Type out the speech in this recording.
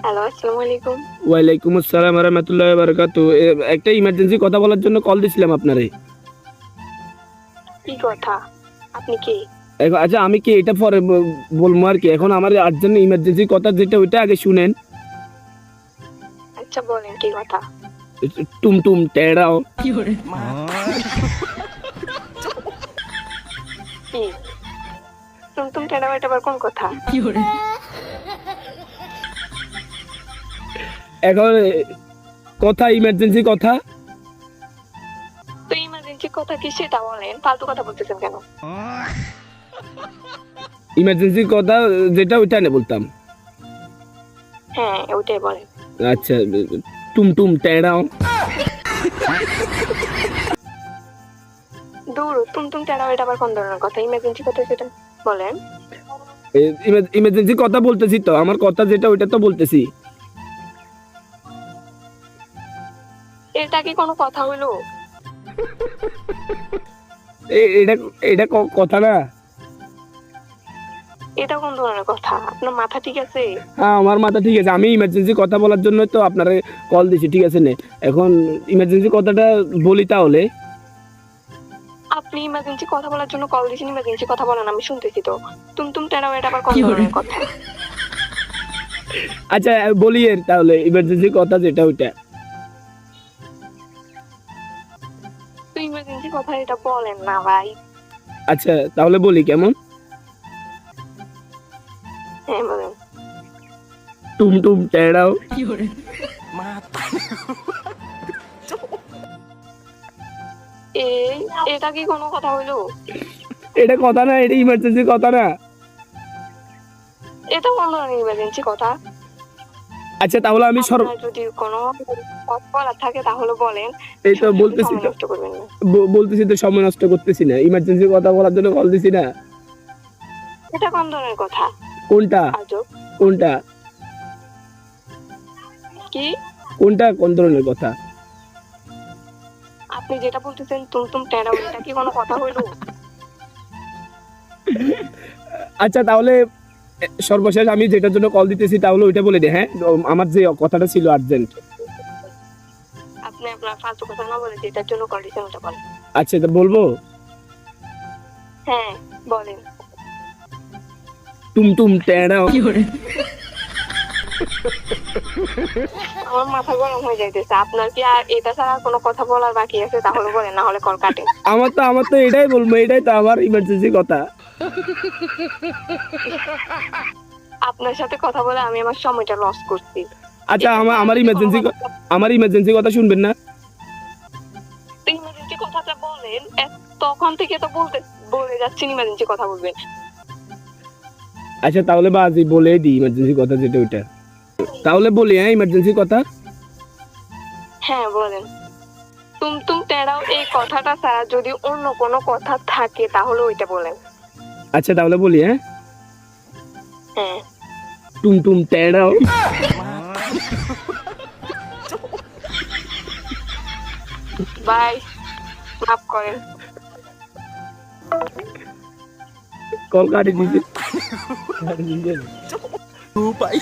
Hello, আসসালামু আলাইকুম। ওয়ালাইকুম আসসালাম ওয়া রাহমাতুল্লাহি ওয়া বারাকাতুহু। একটা ইমার্জেন্সি কথা বলার জন্য কল দিছিলাম আপনারে। কি কথা? আপনি কে? আচ্ছা, আমি কি এটা পরে বলবো আর কি। এখন আমার আর্জেন্ট ইমার্জেন্সি কথা যেটা ওইটা আগে শুনেন। আচ্ছা বলেন কি কথা? টুমটুম টেড়াও। কি? টুমটুম টেড়া এটা আবার কোন কথা? এখন কথা ইমার্জেন্সি কথা। তো ইমার্জেন্সি কথা কি সেটা বলেন, ফালতু কথা বলতেছেন কেন? ইমার্জেন্সি কথা যেটা ওইটা না বলতাম। হ্যাঁ ওইটাই বলেন। আচ্ছা, টুমটুম টেড়াও। দূর, টুমটুম টেড়া এটা আবার কোন ধরনের কথা? ইমার্জেন্সি কথা সেটা বলেন। ইমার্জেন্সি কথা বলতেছি তো, আমার কথা যেটা ওইটা তো বলতেছি। এটা কি কোনো কথা হলো? এটা এটা কথা না। এটা কোন ধরনের কথা? আপনার মাথা ঠিক আছে? হ্যাঁ, আমার মাথা ঠিক আছে। আমি ইমার্জেন্সি কথা বলার জন্য তো আপনারে কল দিছি, ঠিক আছে নে। এখন ইমার্জেন্সি কথাটা বলি তাহলে। আপনি ইমার্জেন্সি কথা বলার জন্য কল দিয়েছেন, ইমার্জেন্সি কথা বলেন, আমি শুনতেছি তো। টুমটুম টেড়া এটা আবার কোন ধরনের কথা? আচ্ছা বলি এর তাহলে ইমার্জেন্সি কথা যেটা ওইটা। তো ইমার্জেন্সি কথা এটা বলেন না ভাই। আচ্ছা তাহলে বলি কেমন। হ্যাঁ বলেন। টুমটুম টেড়াও। এটা কি কোনো কথা হইলো? এটা কথা না, এটা ইমার্জেন্সি কথা না। এটা কোন ধরনের ইমার্জেন্সি কথা? আচ্ছা তাহলে আমি আপনার যদি কোনো কথা বলার থাকে তাহলে বলেন। এই তো বলতেছি সময় তো, নষ্ট করবেন না। বলতেছি তো, সময় নষ্ট করতেছি না। ইমার্জেন্সি কথা বলার জন্য কল দিছি না। এটা কোন ধরনের কথা? কোনটা আজব। কোনটা কি? কোনটা কোন ধরনের কথা? আপনি যেটা বলতেছেন টুমটুম টেড়া এটা কি কোনো কথা হইলো? আচ্ছা তাহলে সর্বশেষ আমি যেটার জন্য কল দিতেছি তাহলে ওইটা বলে দে। হ্যাঁ, আমার যে কথাটা ছিল আর্জেন্ট। আপনি আপনার ফালতু কথা না বলে যেটার জন্য কল দিয়েছেন ওটা বলেন। আচ্ছা তো বলবো। হ্যাঁ বলেন। টুমটুম টেড়াও। আমার মাথা গরম হয়ে যাইতেছে। আপনার কি আর এটা ছাড়া কোনো কথা বলার বাকি আছে? তাহলে বলেন, না হলে কল কাটেন। আমার তো এটাই বলবো, এটাই তো আমার ইমার্জেন্সি কথা। আপনার সাথে কথা বলে আমি আমার সময়টা লস করছি। আচ্ছা আমার ইমার্জেন্সি কথা শুনবেন না? ইমার্জেন্সি কথাটা বলেন। তখন থেকে তো বলে যাচ্ছেন ইমার্জেন্সি কথা বলবেন। আচ্ছা তাহলে বাজি বলে দিই ইমার্জেন্সি কথা যেটা ওইটা। তাহলে বলি হ্যাঁ ইমার্জেন্সি কথা। হ্যাঁ বলেন। টুমটুম টেড়াও এই কথাটা ছাড়া যদি অন্য কোনো কথা থাকে তাহলে ওইটা বলেন। আচ্ছা তাহলে বলি হ্যাঁ। হ্যাঁ। টুমটুম টেড়াও। বাই, মাফ করেন। কল কাটি দিছি। Bye.